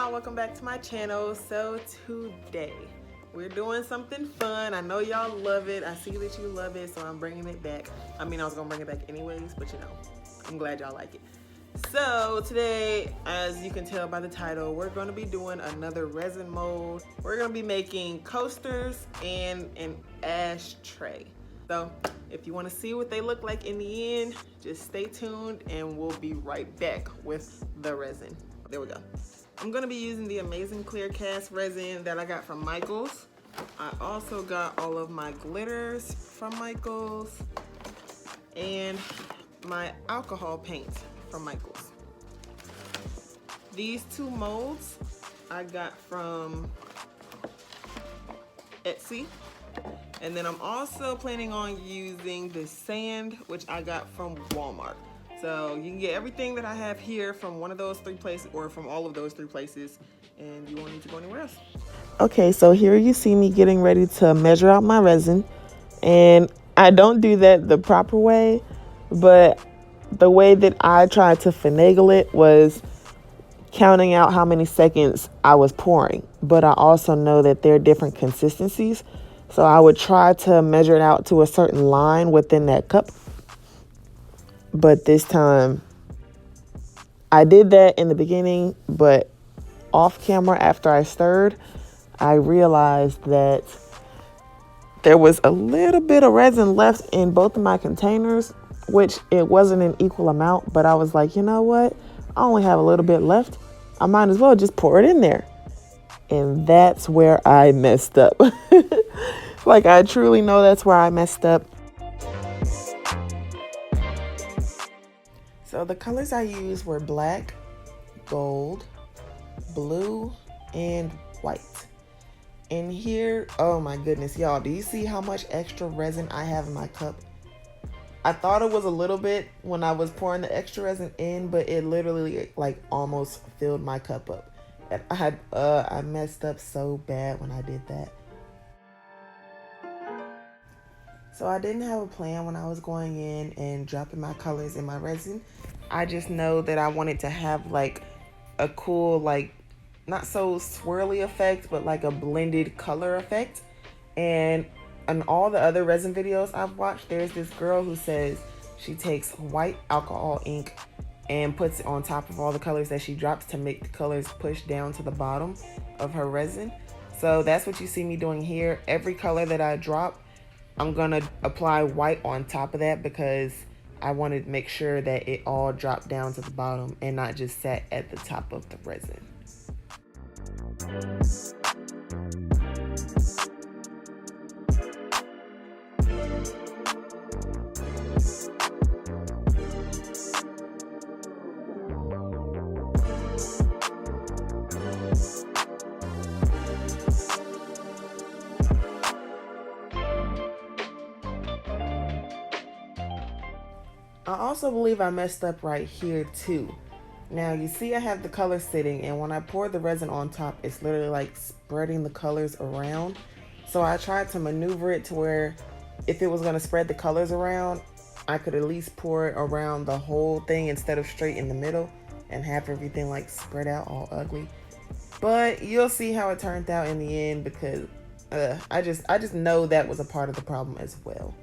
y'all, welcome back to my channel. So today we're doing something fun. I know y'all love it. I see that you love it, so I'm bringing it back. I mean, I was gonna bring it back anyways, but you know, I'm glad y'all like it. So today, as you can tell by the title, we're gonna be doing another resin mold. We're gonna be making coasters and an ashtray. So if you want to see what they look like in the end, just stay tuned and we'll be right back with the resin. There we go. I'm going to be using the amazing clear cast resin that I got from Michaels. I also got all of my glitters from Michaels and my alcohol paint from Michaels. These two molds I got from Etsy. And then I'm also planning on using the sand, which I got from Walmart. So you can get everything that I have here from one of those three places, or from all of those three places, and you won't need to go anywhere else. Okay, so here you see me getting ready to measure out my resin. And I don't do that the proper way, but the way that I tried to finagle it was counting out how many seconds I was pouring. But I also know that there are different consistencies. So I would try to measure it out to a certain line within that cup. But this time, I did that in the beginning, but off camera after I stirred, I realized that there was a little bit of resin left in both of my containers, which it wasn't an equal amount, but I was like, you know what? I only have a little bit left. I might as well just pour it in there. And that's where I messed up. Like, I truly know that's where I messed up. So the colors I used were black, gold, blue, and white. And here, oh my goodness, y'all, do you see how much extra resin I have in my cup? I thought it was a little bit when I was pouring the extra resin in, but it literally like almost filled my cup up. And I messed up so bad when I did that. So I didn't have a plan when I was going in and dropping my colors in my resin. I just know that I wanted to have like a cool, like not so swirly effect, but like a blended color effect. And in all the other resin videos I've watched, there's this girl who says she takes white alcohol ink and puts it on top of all the colors that she drops to make the colors push down to the bottom of her resin. So that's what you see me doing here. Every color that I drop, I'm gonna apply white on top of that because I wanted to make sure that it all dropped down to the bottom and not just sat at the top of the resin. I also believe I messed up right here too. Now you see I have the color sitting, and when I pour the resin on top, it's literally like spreading the colors around. So I tried to maneuver it to where if it was going to spread the colors around, I could at least pour it around the whole thing instead of straight in the middle and have everything like spread out all ugly. But you'll see how it turned out in the end because I just know that was a part of the problem as well.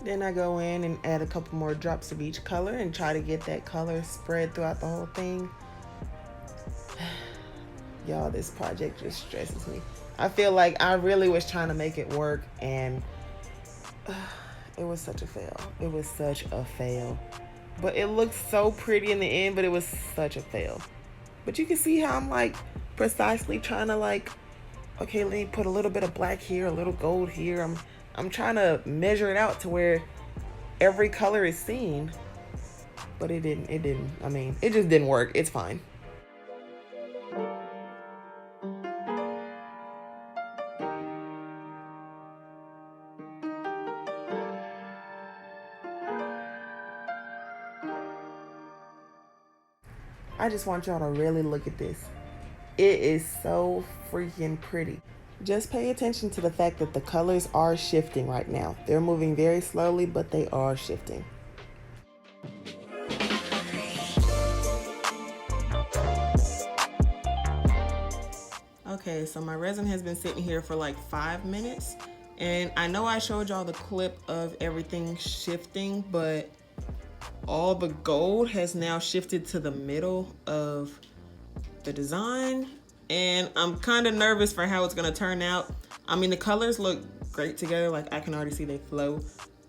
Then I go in and add a couple more drops of each color and try to get that color spread throughout the whole thing. Y'all, this project just stresses me. I feel like I really was trying to make it work and it was such a fail. It was such a fail. But it looked so pretty in the end, but it was such a fail. But you can see how I'm like precisely trying to like, okay, let me put a little bit of black here, a little gold here. I'm trying to measure it out to where every color is seen, but it didn't. I mean, it just didn't work. It's fine. I just want y'all to really look at this. It is so freaking pretty. Just pay attention to the fact that the colors are shifting right now. They're moving very slowly, but they are shifting. Okay, so my resin has been sitting here for like 5 minutes. And I know I showed y'all the clip of everything shifting, but all the gold has now shifted to the middle of the design. And I'm kind of nervous for how it's gonna turn out. I mean, the colors look great together, like I can already see they flow,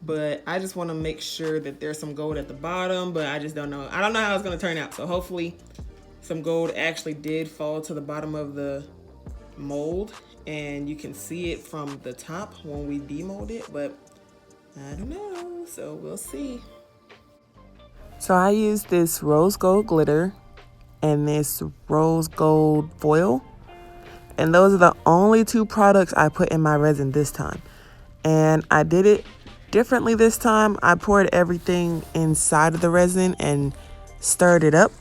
but I just wanna make sure that there's some gold at the bottom, but I just don't know. I don't know how it's gonna turn out, so hopefully some gold actually did fall to the bottom of the mold and you can see it from the top when we demold it, but I don't know, so we'll see. So I used this rose gold glitter and this rose gold foil, and those are the only two products I put in my resin this time. And I did it differently this time. I poured everything inside of the resin and stirred it up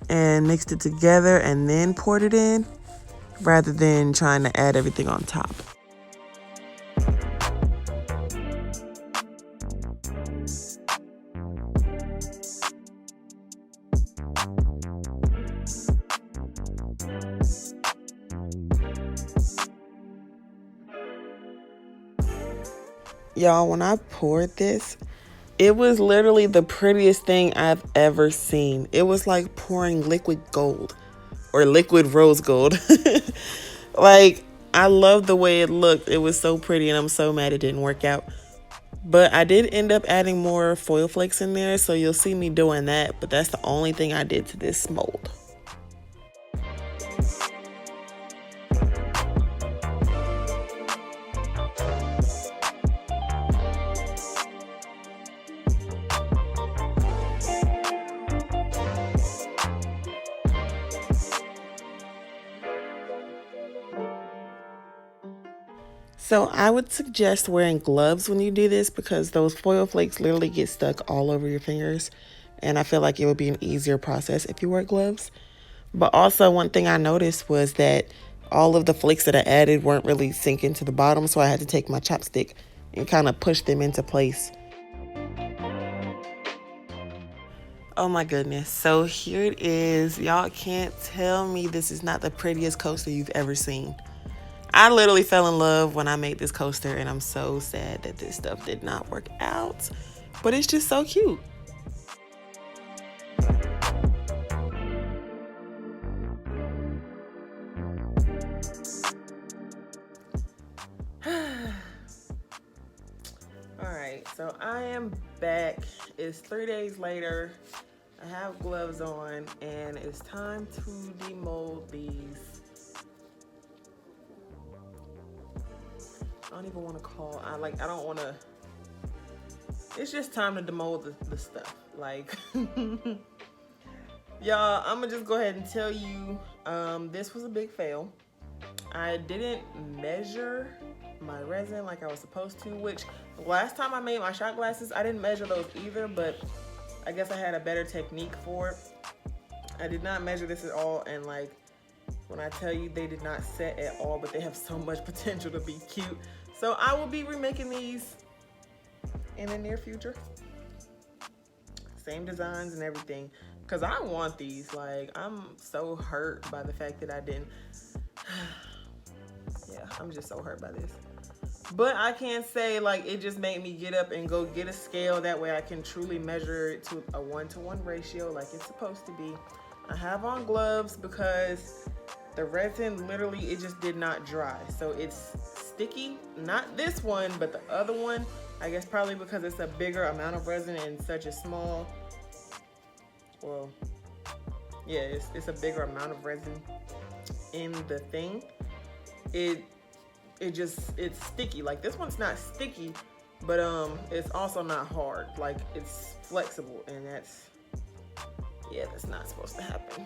and mixed it together and then poured it in, rather than trying to add everything on top. Y'all, when I poured this, it was literally the prettiest thing I've ever seen. It was like pouring liquid gold or liquid rose gold. Like, I love the way it looked. It was so pretty and I'm so mad it didn't work out. But I did end up adding more foil flakes in there, so you'll see me doing that, but that's the only thing I did to this mold. So I would suggest wearing gloves when you do this because those foil flakes literally get stuck all over your fingers. And I feel like it would be an easier process if you wear gloves. But also one thing I noticed was that all of the flakes that I added weren't really sinking to the bottom. So I had to take my chopstick and kind of push them into place. Oh my goodness. So here it is. Y'all can't tell me this is not the prettiest coaster you've ever seen. I literally fell in love when I made this coaster, and I'm so sad that this stuff did not work out, but it's just so cute. All right, so I am back. It's 3 days later. I have gloves on, and it's time to demold these. I don't even want to call. I don't want to. It's just time to demold the stuff. Like, y'all, I'm gonna just go ahead and tell you, this was a big fail. I didn't measure my resin like I was supposed to, which last time I made my shot glasses, I didn't measure those either, but I guess I had a better technique for it. I did not measure this at all, and like, when I tell you they did not set at all, but they have so much potential to be cute. So I will be remaking these in the near future. Same designs and everything, because I want these. Like, I'm so hurt by the fact that I didn't. Yeah, I'm just so hurt by this. But I can't say like it just made me get up and go get a scale. That way I can truly measure it to a 1-to-1 ratio like it's supposed to be. I have on gloves because the resin literally, it just did not dry. So it's sticky. Not this one, but the other one. I guess probably because it's a bigger amount of resin and such a small, well, yeah, it's a bigger amount of resin in the thing. It's sticky. Like, this one's not sticky, but it's also not hard. Like, it's flexible, and that's not supposed to happen.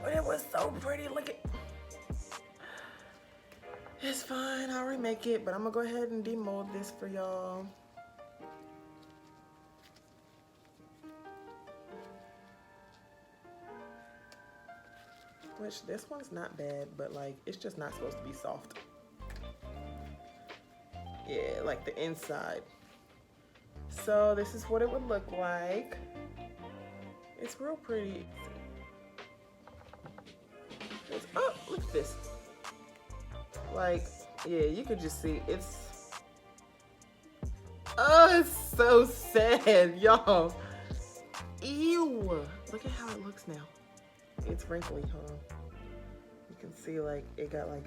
But it was so pretty. Look at, it's fine, I'll remake it, but I'm gonna go ahead and demold this for y'all. which this one's not bad, but like it's just not supposed to be soft. Yeah, like the inside. So this is what it would look like. It's real pretty. Oh, look at this. Like, yeah, you could just see it's, oh, it's so sad, y'all. Ew. Look at how it looks now. It's wrinkly, hold on. You can see like it got like,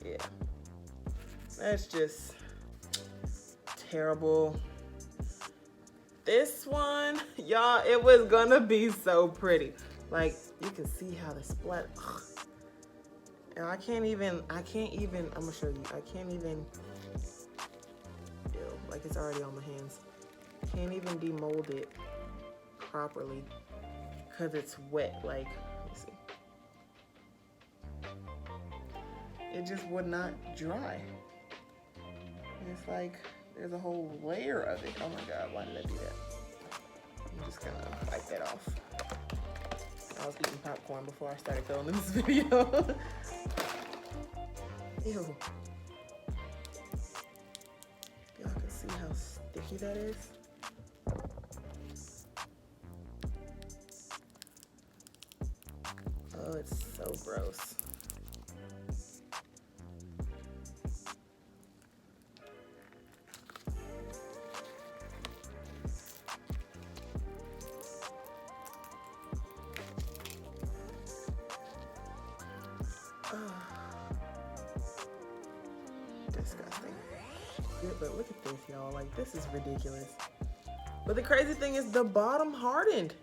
yeah. That's just terrible. This one, y'all, it was gonna be so pretty. Like, you can see how the splat, and I can't even, I'm gonna show you, I can't even, ew, like it's already on my hands. Can't even demold it properly because it's wet. Like, let me see. It just would not dry. And it's like, there's a whole layer of it. Oh my God, why did I do that? I'm just gonna wipe that off. I was eating popcorn before I started filming this video. Ew. Y'all can see how sticky that is. Oh, it's so gross. Disgusting. Yeah, but look at this, y'all. Like, this is ridiculous. But the crazy thing is the bottom hardened.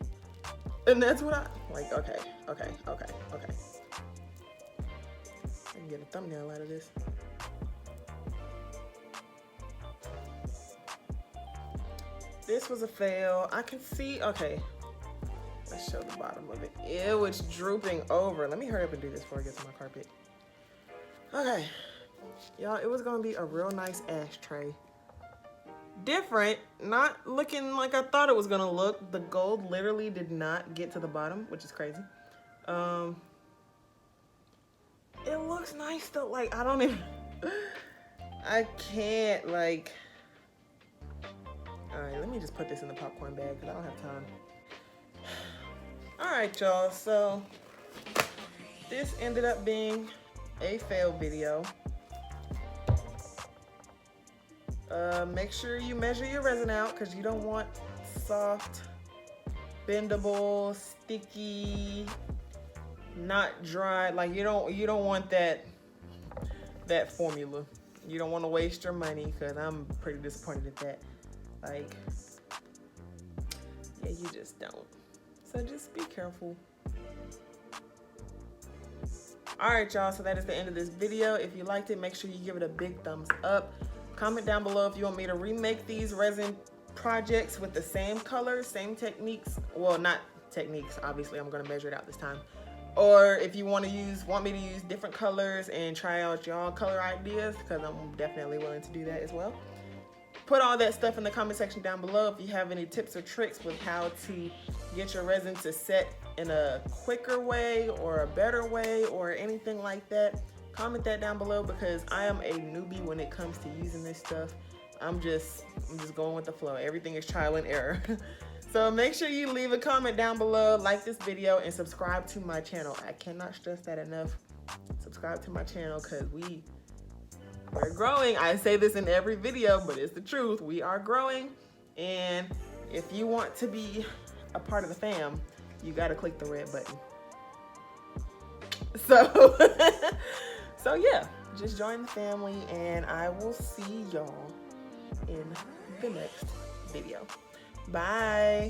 And that's what I, like, okay. I can get a thumbnail out of this. This was a fail. I can see, okay. Let's show the bottom of it. Ew, it's drooping over. Let me hurry up and do this before I get to my carpet. Okay. Y'all, it was gonna be a real nice ashtray. Different, not looking like I thought it was gonna look. The gold literally did not get to the bottom, which is crazy. It looks nice though. Like, I don't even, I can't, like, all right, let me just put this in the popcorn bag because I don't have time. All right, y'all, so this ended up being a fail video. Make sure you measure your resin out because you don't want soft, bendable, sticky, not dry. Like, you don't want that formula. You don't want to waste your money because I'm pretty disappointed at that. Like, yeah, you just don't. So just be careful. All right, y'all, so that is the end of this video. If you liked it, make sure you give it a big thumbs up. Comment down below if you want me to remake these resin projects with the same colors, same techniques. Well, not techniques, obviously, I'm gonna measure it out this time. Or if you want me to use different colors and try out y'all color ideas, because I'm definitely willing to do that as well. Put all that stuff in the comment section down below. If you have any tips or tricks with how to get your resin to set in a quicker way or a better way or anything like that, comment that down below because I am a newbie when it comes to using this stuff. I'm just going with the flow. Everything is trial and error. So make sure you leave a comment down below, like this video, and subscribe to my channel. I cannot stress that enough. Subscribe to my channel because we're growing. I say this in every video, but it's the truth. We are growing. And if you want to be a part of the fam, you got to click the red button. So, so yeah, just join the family and I will see y'all in the next video. Bye.